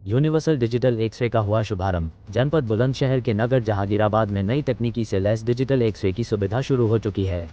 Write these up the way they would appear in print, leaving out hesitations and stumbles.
Universal digital x ray का हुआ शुभारंभ। जनपद बुलंदशहर के नगर जहांगीराबाद में नई तकनीकी से लैस डिजिटल एक्सरे की सुविधा शुरू हो चुकी है।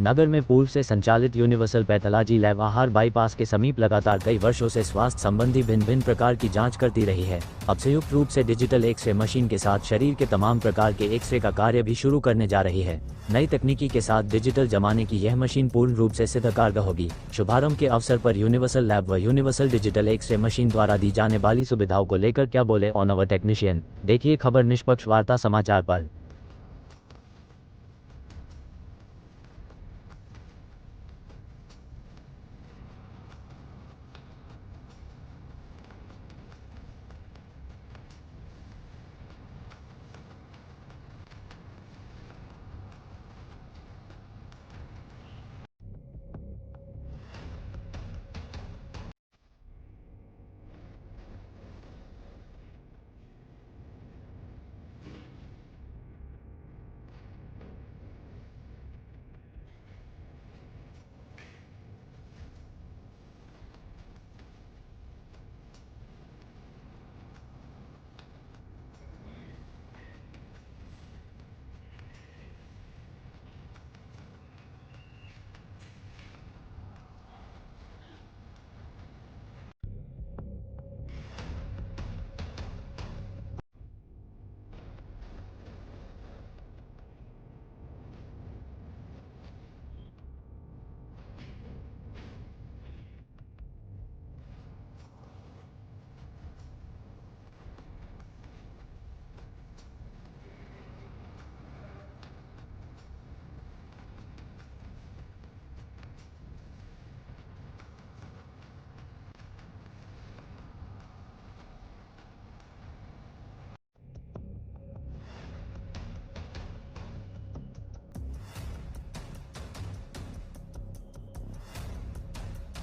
नगर में पूर्व से संचालित यूनिवर्सल पैथोलॉजी लैब आहार बाईपास के समीप लगातार कई वर्षों से स्वास्थ्य संबंधी भिन्न भिन्न प्रकार की जांच करती रही है। अब संयुक्त रूप से डिजिटल एक्सरे मशीन के साथ शरीर के तमाम प्रकार के एक्सरे का कार्य भी शुरू करने जा रही है। नई तकनीकी के साथ डिजिटल जमाने की यह मशीन पूर्ण रूप से सिद्ध कारगर होगी। शुभारंभ के अवसर पर यूनिवर्सल लैब व यूनिवर्सल डिजिटल एक्सरे मशीन द्वारा दी जाने वाली सुविधाओं को लेकर क्या बोले ऑन अवर टेक्नीशियन। देखिए खबर निष्पक्ष वार्ता समाचार पर।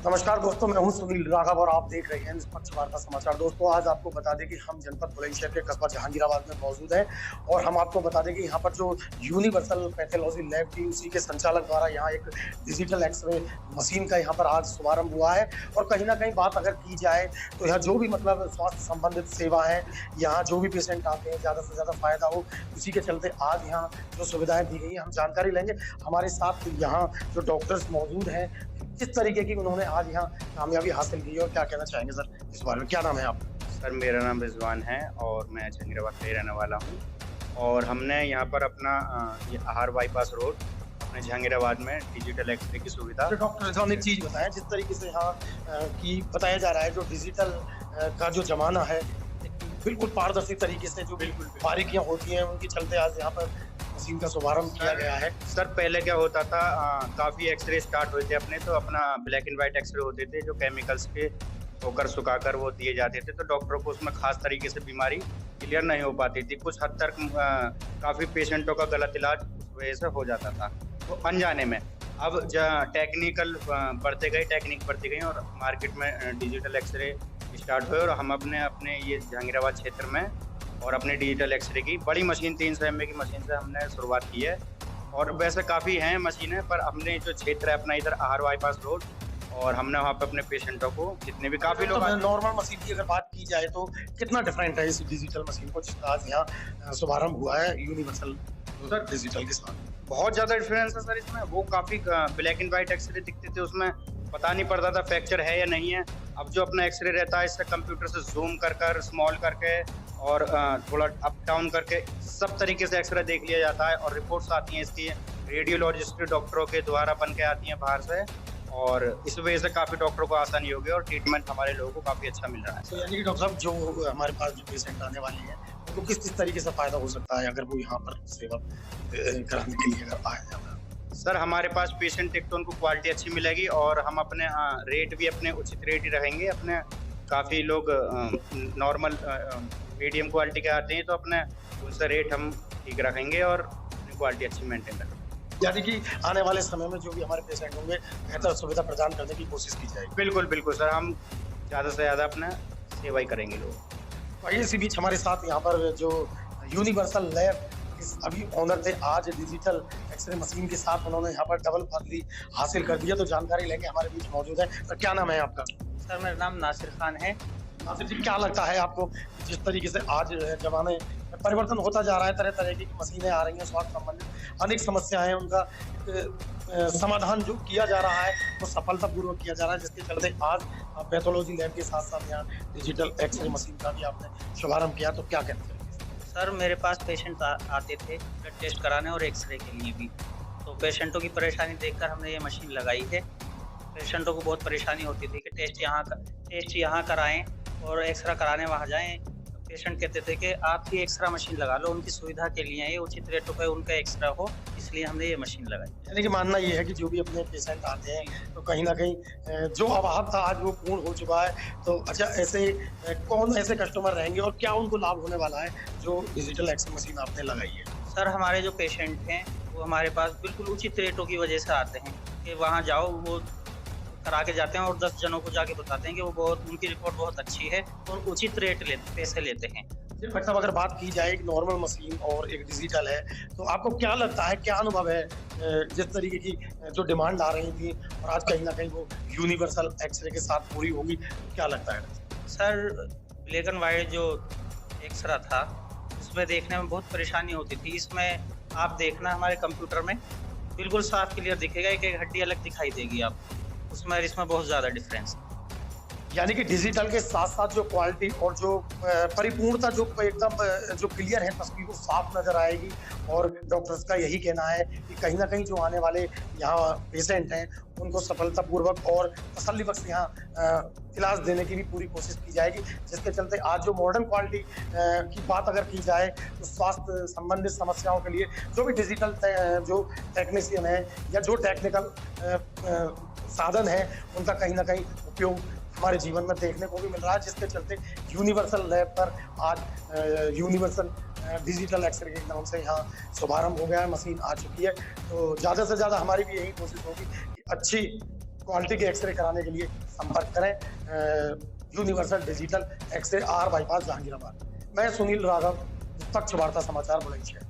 नमस्कार दोस्तों, मैं हूं सुनील राघव और आप देख रहे हैं निष्पक्ष वार्ता समाचार। दोस्तों, आज आपको बता दें कि हम जनपद बुलंदशहर के कस्बा जहांगीराबाद में मौजूद हैं और हम आपको बता दें कि यहाँ पर जो यूनिवर्सल पैथोलॉजी लैब थी उसी के संचालक द्वारा यहाँ एक डिजिटल एक्सरे मशीन का यहाँ पर आज शुभारंभ हुआ है। और कहीं ना कहीं बात अगर की जाए तो यहाँ जो भी मतलब स्वास्थ्य संबंधित सेवा है, यहाँ जो भी पेशेंट आते हैं ज़्यादा से ज़्यादा फायदा हो, उसी के चलते आज यहाँ जो सुविधाएं दी गई हैं हम जानकारी लेंगे। हमारे साथ यहाँ जो डॉक्टर्स मौजूद हैं, किस तरीके की उन्होंने आज यहाँ कामयाबी हासिल की और क्या कहना चाहेंगे सर इस बारे में। क्या नाम है आपका? सर, मेरा नाम रिजवान है और मैं जहांगीराबाद का ही रहने वाला हूँ। और हमने यहाँ पर अपना ये आहार बाईपास रोड अपने जहांगीराबाद में डिजिटल एक्सरे की सुविधा। तो डॉक्टर रिजवान, एक चीज़ बताएं, जिस तरीके से यहाँ की बताया जा रहा है जो डिजिटल का जो जमाना है, बिल्कुल पारदर्शी तरीके से जो बिल्कुल बारीकियाँ होती हैं उनके चलते आज यहाँ पर मशीन का शुभारंभ किया गया है। सर, पहले क्या होता था, काफ़ी एक्सरे स्टार्ट हुए थे अपने, तो अपना ब्लैक एंड वाइट एक्सरे होते थे जो केमिकल्स के होकर सुखाकर वो दिए जाते थे, तो डॉक्टरों को उसमें खास तरीके से बीमारी क्लियर नहीं हो पाती थी। कुछ हद तक काफ़ी पेशेंटों का गलत इलाज उस वजह से हो जाता था तो अनजाने में। अब टेक्निक बढ़ती गई और मार्केट में डिजिटल एक्सरे स्टार्ट हुए और हम अपने ये जहांगीराबाद क्षेत्र में और अपने डिजिटल एक्सरे की बड़ी मशीन 300 ml की मशीन से हमने शुरुआत की है। और वैसे काफ़ी हैं मशीनें, पर हमने जो क्षेत्र है अपना इधर आहार बाईपास रोड, और हमने वहाँ पे अपने पेशेंटों को जितने भी काफ़ी लोग। नॉर्मल मशीन की अगर बात की जाए तो कितना डिफरेंट है इस डिजिटल मशीन को जिसका आज यहाँ शुभारंभ हुआ है यूनिवर्सल डिजिटल के साथ? बहुत ज़्यादा डिफरेंस है सर इसमें। वो काफ़ी ब्लैक एंड वाइट एक्सरे दिखते थे, उसमें पता नहीं पड़ता था फ्रैक्चर है या नहीं है। अब जो अपना एक्सरे रहता है इससे कंप्यूटर से जूम कर स्मॉल करके और थोड़ा अप डाउन करके सब तरीके से एक्सरे देख लिया जाता है और रिपोर्ट्स आती हैं इसकी रेडियोलॉजिस्ट डॉक्टरों के द्वारा बन के आती हैं बाहर से, और इस वजह से काफ़ी डॉक्टरों को आसानी हो गई और ट्रीटमेंट हमारे लोगों को काफ़ी अच्छा मिल रहा है। तो यानी कि डॉक्टर साहब, जो हमारे पास जो पेशेंट आने वाले हैं उनको किस तरीके से फायदा हो सकता है अगर वो यहाँ पर सेवा कराने के लिए अगर आए जाता है? सर, हमारे पास पेशेंट एक तो उनको क्वालिटी अच्छी मिलेगी और हम अपने रेट भी अपने उचित रेट ही रहेंगे। अपने काफ़ी लोग नॉर्मल मीडियम क्वालिटी के आते हैं, तो अपने उनसे रेट हम ठीक रखेंगे और क्वालिटी अच्छी मेंटेन रखेंगे। यानी कि आने वाले समय में जो भी हमारे पेशेंट होंगे बेहतर सुविधा प्रदान करने की कोशिश की जाएगी। बिल्कुल बिल्कुल सर, हम ज़्यादा से ज़्यादा अपना सेवा ही करेंगे लोग। आइए, इसी बीच हमारे साथ यहाँ पर जो यूनिवर्सल लैब अभी ऑनर थे, आज डिजिटल एक्सरे मशीन के साथ उन्होंने यहाँ पर डबल बदली हासिल कर दिया, तो जानकारी लेंगे हमारे बीच मौजूद है। तो क्या नाम है आपका? सर, मेरा नाम नासिर खान है। आसिफ जी, क्या लगता है आपको जिस तरीके से आज जमाने में परिवर्तन होता जा रहा है, तरह तरह की मशीनें आ रही हैं, स्वास्थ्य संबंधित अनेक समस्याएं हैं, उनका समाधान जो किया जा रहा है वो सफलतापूर्वक किया जा रहा है, जिसके चलते आज पैथोलॉजी लैब के साथ साथ यहाँ डिजिटल एक्सरे मशीन का भी आपने शुभारंभ किया, तो क्या कहते हैं? सर मेरे पास पेशेंट आते थे ब्लड टेस्ट कराने और एक्सरे के लिए भी, तो पेशेंटों की परेशानी देखकर हमने ये मशीन लगाई है। पेशेंटों को बहुत परेशानी होती थी कि टेस्ट यहाँ कराएं और एक्सरा कराने वहाँ जाएं। पेशेंट कहते थे कि आप ही एक्सरा मशीन लगा लो, उनकी सुविधा के लिए ये उचित रेटों पे उनका एक्सरा हो, इसलिए हमने ये मशीन लगाई। यानी कि मानना ये है कि जो भी अपने पेशेंट आते हैं तो कहीं ना कहीं जो अभाव था आज वो पूर्ण हो चुका है। तो अच्छा, ऐसे कौन ऐसे कस्टमर रहेंगे और क्या उनको लाभ होने वाला है जो डिजिटल एक्सरे मशीन आपने लगाई है? सर हमारे जो पेशेंट हैं वो हमारे पास बिल्कुल उचित रेटों की वजह से आते हैं कि वहाँ जाओ, वो करा के जाते हैं और 10 जनों को जाके बताते हैं कि वो बहुत, उनकी रिपोर्ट बहुत अच्छी है और उचित पैसे लेते हैं। डॉक्टर साहब, अगर बात की जाए एक नॉर्मल मशीन और एक डिजिटल है, तो आपको क्या लगता है, क्या अनुभव है जिस तरीके की जो डिमांड आ रही थी और आज कहीं ना कहीं वो यूनिवर्सल एक्सरे के साथ पूरी होगी, क्या लगता है? सर ब्लैक एंड वाइट जो एक्सरा था उसमें देखने में बहुत परेशानी होती थी। इसमें आप देखना हमारे कंप्यूटर में बिल्कुल साफ क्लियर दिखेगा, एक एक हड्डी अलग दिखाई देगी आपको, उसमें इसमें बहुत ज़्यादा डिफरेंस है। यानी कि डिजिटल के साथ साथ जो क्वालिटी और जो परिपूर्णता जो एकदम जो क्लियर है, तस्वीर वो साफ नजर आएगी। और डॉक्टर्स का यही कहना है कि कहीं ना कहीं जो आने वाले यहाँ पेशेंट हैं उनको सफलतापूर्वक और तसल्ली बख्श यहाँ इलाज देने की भी पूरी कोशिश की जाएगी, जिसके चलते आज जो मॉडर्न क्वालिटी की बात अगर की जाए तो स्वास्थ्य संबंधित समस्याओं के लिए जो भी डिजिटल जो टेक्नीशियन है या जो टेक्निकल साधन है उनका कहीं ना कहीं उपयोग हमारे जीवन में देखने को भी मिल रहा है, जिसके चलते यूनिवर्सल लैब पर आज यूनिवर्सल डिजिटल एक्सरे के नाम से यहाँ शुभारंभ हो गया है, मशीन आ चुकी है। तो ज़्यादा से ज़्यादा हमारी भी यही कोशिश होगी कि अच्छी क्वालिटी के एक्सरे कराने के लिए संपर्क करें universal digital X-ray, R bypass, Jahangirabad. मैं सुनील राघव, पक्ष वार्ता समाचार, बुलंदशहर।